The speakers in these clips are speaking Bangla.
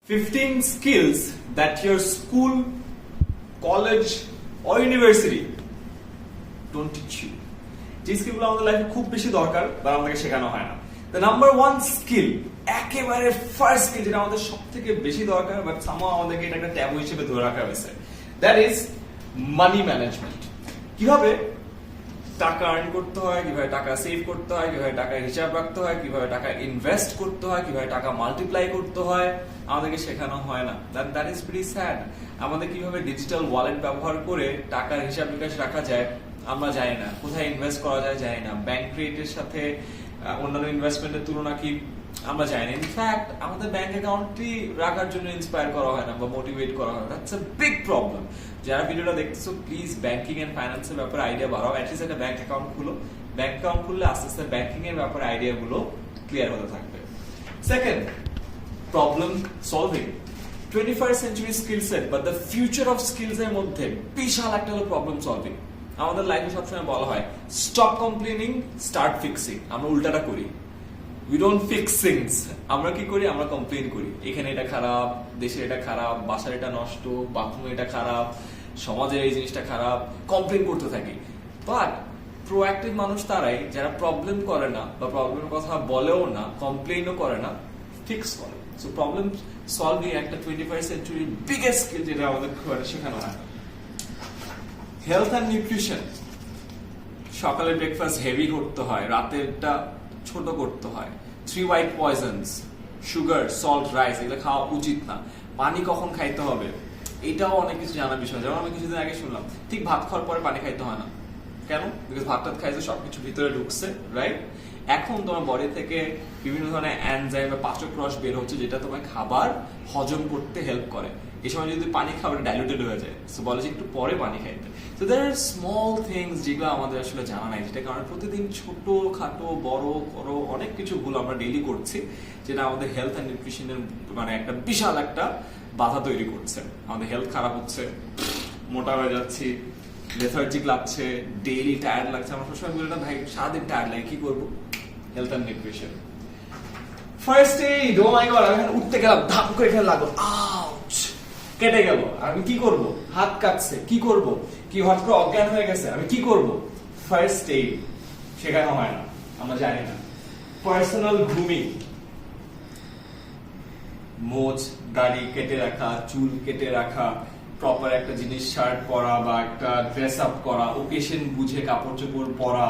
15 skills that your school, college or university don't teach you. যে স্কিলগুলো আমাদের লাইফে খুব বেশি দরকার বা আমাদেরকে শেখানো হয় না। The number one skill, একেবারে ফার্স্ট স্কিল যেটা আমাদের সবথেকে বেশি দরকার বাট সামহাও আমাদেরকে এটা একটা ট্যাবু হিসেবে ধরে রাখা হয়েছে, দ্যাট ইজ মানি ম্যানেজমেন্ট। কিভাবে টাকা আর্ন করতে হয়, কিভাবে টাকা সেভ করতে হয়, কিভাবে টাকা হিসাব রাখতে হয়, কিভাবে টাকা ইনভেস্ট করতে হয়, কিভাবে টাকা মাল্টিপ্লাই করতে হয়, আমাদেরকে শেখানো হয় না। That is very sad. আমাদের কিভাবে ডিজিটাল ওয়ালেট ব্যবহার করে টাকার হিসাব নিকাশ রাখা যায় আমরা জানি না, কোথায় ইনভেস্ট করা যায় জানি না, ব্যাংক রেটের সাথে অন্যান্য ইনভেস্টমেন্টের তুলনা কি আমরা জানি না। ইনফ্যাক্ট আমাদের ব্যাংক অ্যাকাউন্টটি রাখার জন্য ইন্সপায়ার করা হয় না বা মোটিভেট করা হয় না। That's a big problem. যারা ভিডিওটা দেখতেছো প্লিজ ব্যাংকিং এন্ড ফাইন্যান্সের ব্যাপারে আইডিয়া বাড়াও। অ্যাটলিস্ট একটা ব্যাংক অ্যাকাউন্ট খুলো। ব্যাংক অ্যাকাউন্ট খুললে আস্তে আস্তে ব্যাংকিং এর ব্যাপারে আইডিয়া গুলো ক্লিয়ার হতে থাকবে। Second, problem solving. 21st century skill set but the future of skills এর মধ্যে বিশাল একটা হলো প্রবলেম সলভিং। আমাদের লাইফে সবসময় বলা হয় স্টপ কমপ্লেনিং, স্টার্ট ফিক্সিং। আমরা উল্টাটা করি। We don't fix things. আমরা কি করি? আমরা কমপ্লেন করি। এখানে এটা খারাপ, দেশে এটা খারাপ, বাসার এটা নষ্ট, বাথরুমে এটা খারাপ, সমাজের এই জিনিসটা খারাপ, কমপ্লেন করতে থাকি। বাট প্রোঅ্যাক্টিভ মানুষ তারাই যারা প্রবলেম করে না বা প্রবলেমের কথা বলেও না, কমপ্লেনও করে না, ফিক্স করে। সো প্রবলেম সলভিং একটা 21st century বিগেস্ট স্কিল যেটা আমাদের খুব একটা শেখানো হয়। Health and nutrition. সকালে ব্রেকফাস্ট হেভি করতে হয়, রাতেরটা ছোট করতে হয়। 3 white poisons, sugar, salt, rice এগুলো খাওয়া উচিত না। পানি কখন খাইতে হবে এটাও অনেক কিছু জানার বিষয়। যেমন আমি কিছুদিন আগে শুনলাম ঠিক ভাত খাওয়ার পরে পানি খাইতে হয় না। কেন? বিকজ ভাত টাত খাইছে সবকিছু ভিতরে ঢুকছে, রাইট? এখন তোমার বডি থেকে বিভিন্ন ধরনের এনজাইম বা পাচক রস বের হচ্ছে যেটা তোমার খাবার হজম করতে হেল্প করে। এই সময় যদি পানি খাবার ডাইলুটেড হয়ে যায়, সো বলে যে একটু পরে পানি খাইতে। So there are small things যেগুলো আমাদের আসলে জানা নাই, যেটা কারণে প্রতিদিন ছোট খাটো বড় বড় অনেক কিছু ভুল আমরা ডেইলি করছি, যেটা আমাদের হেলথ অ্যান্ড নিউট্রিশনের মানে একটা বিশাল একটা বাধা তৈরি করছে। আমাদের হেলথ খারাপ হচ্ছে, মোটা হয়ে যাচ্ছি, লেথার্জিক লাগছে, ডেইলি টায়ার্ড লাগছে। আমরা সবসময় বলি না ভাই সারাদিন টায়ার্ড লাগে, কি করবো? Health and nutrition. First aid, oh my god, আমি উঠতে গেলাম, ধাপ করে এখানে লাগলো, আউচ, কেটে গেল, আমি কি করব? হাত কাটছে, কি করব? কি হঠাৎ করে অজ্ঞান হয়ে গেছে, আমি কি করব? ফার্স্ট এইড শেখানো হয় না, আমরা জানি না। পার্সোনাল গ্রুমিং, মোচ দাড়ি কেটে রাখা, চুল কেটে রাখা, প্রপার একটা জিনিস শার্ট পরা বা একটা ড্রেস আপ করা, ওকেশন বুঝে কাপড় চোপড় পরা,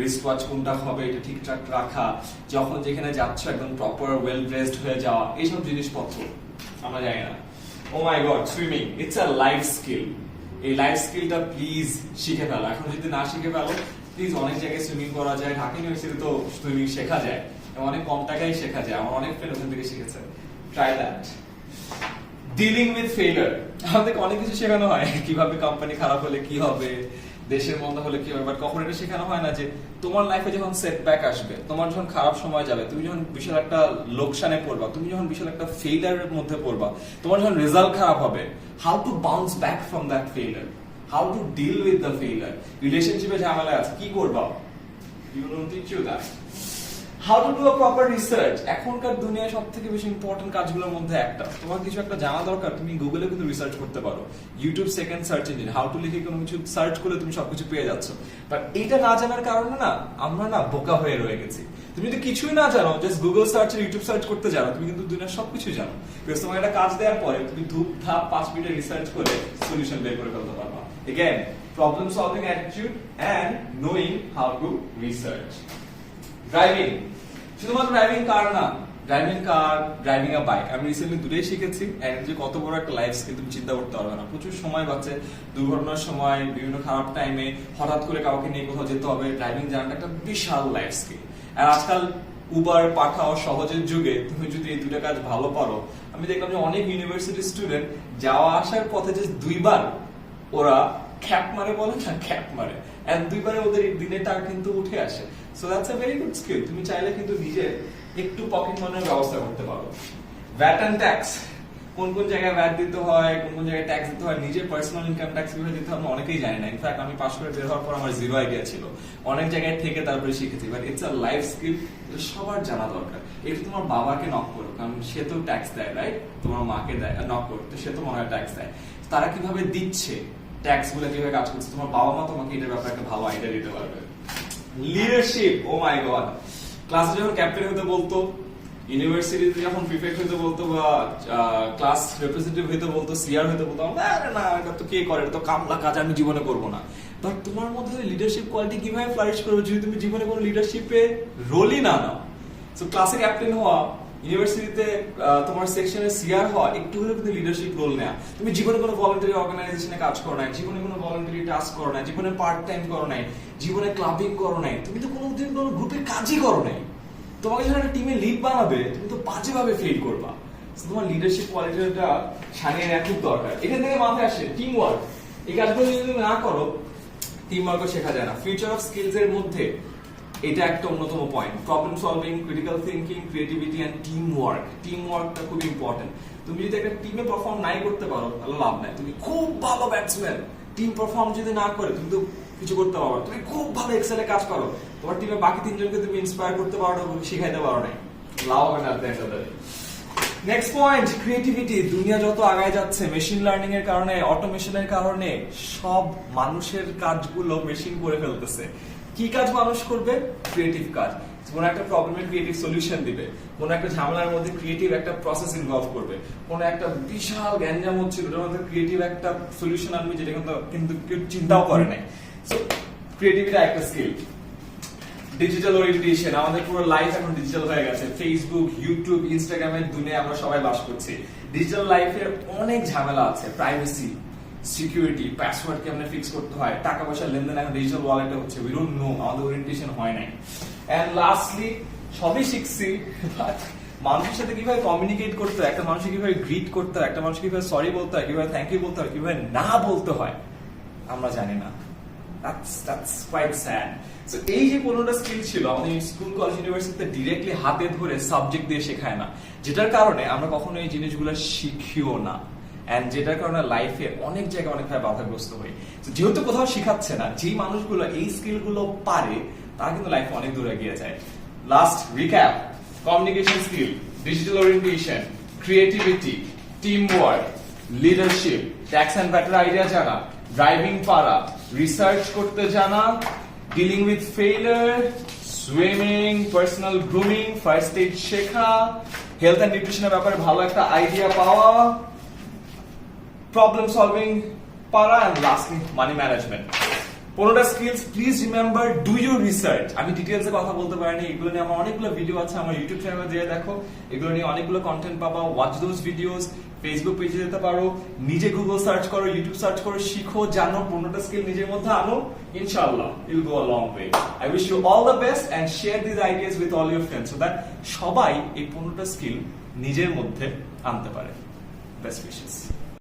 রিস্ট ওয়াচ কোনটা হবে এটা ঠিকঠাক রাখা, যখন যেখানে যাচ্ছ একদম প্রপার ওয়েল ড্রেসড হয়ে যাওয়া, এইসব জিনিসপত্র আমরা জানি না। Oh my God, swimming, it's a life skill. এই লাইফ স্কিলটা প্লিজ শিখে ফেলো। এখন যদি না শিখে ফেলো প্লিজ, অনেক জায়গায় সুইমিং করা যায়, ঢাকা ইউনিভার্সিটি তো সুইমিং শেখা যায়, অনেক কম টাকায় শেখা যায়। আমার অনেক ফ্রেন্ড ওখান থেকে শিখেছে। Try that. Dealing with failure, আমাদেরকে অনেক কিছু শেখানো হয়, কিভাবে কোম্পানি খারাপ হলে কি হবে, দেশের মন্দ হলে কি হবে, বাট কখন এটা শেখানো হয় না যে তোমার লাইফে যখন সেটব্যাক আসবে, তোমার যখন খারাপ সময় যাবে, তুমি যখন বিশাল একটা লোকসানে পড়বা, তুমি যখন বিশাল একটা ফেইলিউরের মধ্যে পড়বা, তোমার যখন রেজাল্ট খারাপ হবে, how to bounce back from that failure, how to deal with the failure. রিলেশনশিপে ঝামেলা আছে, কি করবা? You don't teach you that. How to do a proper research. এখনকার দুনিয়ায় সবথেকে বেশি ইম্পর্টেন্ট কাজগুলোর মধ্যে একটা, তোমার কিছু একটা জানা দরকার, তুমি গুগলে কিন্তু রিসার্চ করতে পারো। YouTube second search engine, how to লিখে কোনো কিছু সার্চ করলে তুমি সবকিছু পেয়ে যাচ্ছ। বাট এটা না জানার কারণে না আমরা না বোকা হয়ে রয়ে গেছি। তুমি যদি কিছুই না জানো, জাস্ট গুগল সার্চ আর ইউটিউব সার্চ করতে জানো, তুমি কিন্তু দুনিয়ার সবকিছু জানো। বিকজ তোমার একটা কাজ দেওয়ার পরে তুমি ধূপ ধাপ 5 মিনিটে রিসার্চ করে সলিউশন বের করে ফেলতে পারবা। Again, problem solving attitude and knowing how to research. Driving, শুধুমাত্র ড্রাইভিং কার না, driving car, driving a bike. আমি রিসেন্টলি দুটোই শিখেছি, এন্ড যে কত বড় একটা লাইফ স্কিল তুমি চিন্তা করতে পারবে না। প্রচুর সময় বাঁচে, দুর্ঘটনার সময়, বিভিন্ন খারাপ টাইমে হঠাৎ করে কাউকে নিয়ে কোথাও যেতে হবে, ড্রাইভিং জানাটা একটা বিশাল লাইফ স্কিল। আর আজকাল উবার, পাঠাও, সহজের যুগে তুমি যদি এই দুটো কাজ ভালো পারো, আমি দেখলাম যে অনেক ইউনিভার্সিটি স্টুডেন্ট যাওয়া আসার পথে যে 2 বার ওরা খ্যাপ মারে, বলে না খ্যাপ মারে, এন্ড 2 বারে ওদের দিনের টাকা কিন্তু উঠে আসে। So that's a very good skill. তুমি চাইলে কিন্তু নিজে একটু পকেট মানির ব্যবস্থা করতে পারো। ভ্যাট এন্ড ট্যাক্স, কোন কোন জায়গায় ভ্যাট দিতে হয়, কোন কোন জায়গায় ট্যাক্স দিতে হয়, নিজের পার্সোনাল ইনকাম ট্যাক্স কিভাবে দিতে হয় আমরা অনেকেই জানি না। ইনফ্যাক্ট আমি পাস করে বের হওয়ার পর আমার জিরো আইডিয়া ছিল, অনেক জায়গায় থেকে তারপরে শিখেছি। But it's a life skill, সবার জানা দরকার। একটু তোমার বাবাকে নক করো, কারণ সে তো ট্যাক্স দেয়, রাইট? তোমার মাকে দেয় নক করতে, সে তো মনে হয় ট্যাক্স দেয়। তারা কিভাবে দিচ্ছে, ট্যাক্স গুলো কিভাবে কাজ করছে, তোমার বাবা মা তোমাকে এটার ব্যাপারে একটা ভালো আইডিয়া দিতে পারবে। লিডারশিপ, ও মাই গড, ক্লাসে যখন ক্যাপ্টেন হতে বলতো, ইউনিভার্সিটিতে যখন প্রিফেক্ট হতে বলতো, বা ক্লাস রিপ্রেজেন্টেটিভ হতে বলতো, সিআর হতে বলতো, আরে না এটা তো কে করে, এটা তো কামলা কাজ, আমি জীবনে করবো না। বাট তোমার মধ্যে লিডারশিপ কোয়ালিটি কিভাবে ফ্লারিশ করবে যদি তুমি জীবনে কোনো লিডারশিপে রোলই না নাও? সো ক্লাসে ক্যাপ্টেন হওয়া, ইউনিভার্সিটিতে তোমার সেকশনে সিআর হওয়া, একটু হলেও কিন্তু লিডারশিপ রোল নেওয়া। তুমি জীবনে কোনো ভলান্টারি অর্গানাইজেশনে কাজ করো নাই, জীবনে কোনো ভলান্টারি টাস্ক করো নাই, জীবনে পার্ট টাইম করো নাই, জীবনে ক্লাবিং করো নাই, তুমি তো কোনোদিন কোনো গ্রুপে কাজই করো নাই। তোমাকে যখন একটা টিমে লিড বানাবে, তুমি তো বাজেভাবে ফেল করবা। তোমার লিডারশিপ কোয়ালিটিটা সানিয়ে নেওয়া খুব দরকার। এখান থেকে মাথায় আসে টিম ওয়ার্ক। এই কাজগুলো যদি তুমি না করো, টিম ওয়ার্কও শেখা যায় না। ফিউচার অফ স্কিলস এর মধ্যে এটা একটা অন্যতম point. Problem solving, critical thinking, creativity and team work. Team ওয়ার্কটা খুব ইম্পর্টেন্ট। তুমি যদি একটা টিমে পারফর্ম নাই করতে পারো, তাহলে লাভ নাই। তুমি খুব ভালো ব্যাটসম্যান, টিম পারফর্ম যদি না করে, তুমি তো কিছু করতে পারো। তুমি খুব ভালো এক্সেলে কাজ পারো, তোমার টিমে বাকি তিনজনকে তুমি ইন্সপায়ার করতে পারো না, শিখাইতে পারো নাই, লাভ হবে না। Next point, creativity. দুনিয়া যত আগায় যাচ্ছে, মেশিন লার্নিং এর কারণে, অটোমেশনের কারণে সব মানুষের কাজগুলো মেশিন করে ফেলতেছে। কি কাজ মানুষ করবে? ক্রিয়েটিভ কাজ। কোন একটা প্রবলেমের ক্রিয়েটিভ সলিউশন দিবে, কোন একটা ঝামেলার মধ্যে ক্রিয়েটিভ একটা প্রসেস ইনভলভ করবে, কোন একটা বিশাল গ্যাঞ্জাম হচ্ছিল ওটার মধ্যে ক্রিয়েটিভ একটা সলিউশন আনবে, যেটা কিন্তু কেউ চিন্তাও করে নাই। সো ক্রিয়েটিভিটি একটা স্কিল। ডিজিটাল ওরিয়েন্টেশন, আমাদের পুরো লাইফ এখন ডিজিটাল হয়ে গেছে। ফেসবুক, ইউটিউব, ইনস্টাগ্রামের দুনিয়ায় আমরা সবাই বাস করছি। ডিজিটাল লাইফে অনেক ঝামেলা আছে। প্রাইভেসি, সিকিউরিটি, পাসওয়ার্ড কেমনে ফিক্স করতে হয়, টাকা পয়সার লেনদেন এখন ডিজিটাল ওয়ালেটে হচ্ছে, উই ডোন্ট নো, আমাদের ওরিয়েন্টেশন হয় নাই। এন্ড লাস্টলি, সবই শিখছি, বাট মানুষের সাথে কিভাবে কমিউনিকেট করতে হয়, একটা মানুষকে কিভাবে গ্রিট করতে হয়, একটা মানুষকে কিভাবে সরি বলতে হয়, কিভাবে থ্যাংক ইউ বলতে হয়, কিভাবে না বলতে হয়, আমরা জানি না। That's quite sad. So এই যে 15টা স্কিল ছিল আমাদের স্কুল, কলেজ, ইউনিভার্সিটিতে ডিরেক্টলি হাতে ধরে সাবজেক্ট দিয়ে শেখায় না, যেটার কারণে আমরা কখনো এই জিনিসগুলো শিখিও না। এন্ড যেটার কারণে লাইফে অনেক জায়গায় অনেকভাবে বাধাগ্রস্ত হই। যেহেতু কোথাও শিখাচ্ছে না, যেই মানুষগুলো এই স্কিলগুলো পারে তারা কিন্তু লাইফে অনেক দূর এগিয়ে যায়। Last recap, communication skill, digital orientation, creativity, team work, leadership, tax and ভ্যাটের আইডিয়া জানা, ড্রাইভিং পারা, রিসার্চ করতে জানা, dealing with failure, swimming, personal grooming, first aid শেখা, হেলথ এন্ড নিউট্রিশনের ব্যাপারে ভালো একটা আইডিয়া পাওয়া, প্রবলেম সলভিং পারা, এন্ড লাস্টলি মানি ম্যানেজমেন্ট। 15টা skills. Please remember, do your research. আমি ডিটেইলসে কথা বলতে পারিনি, এগুলো নিয়ে আমার অনেকগুলো ভিডিও আছে, আমার ইউটিউব চ্যানেলে দিয়ে দেখো, এগুলো নিয়ে অনেকগুলো কন্টেন্ট পাবা। ওয়াচ দোজ ভিডিওস, ফেসবুক পেজে যেতে পারো, নিজে গুগল সার্চ করো, ইউটিউব সার্চ করো, শিখো, জানো, 15টা স্কিল নিজের মধ্যে আনো, ইনশাআল্লাহ you'll go a long way. I wish you all the best and share this ideas with all your friends, so that সবাই এই 15টা স্কিল নিজের মধ্যে আনতে পারে। Best wishes.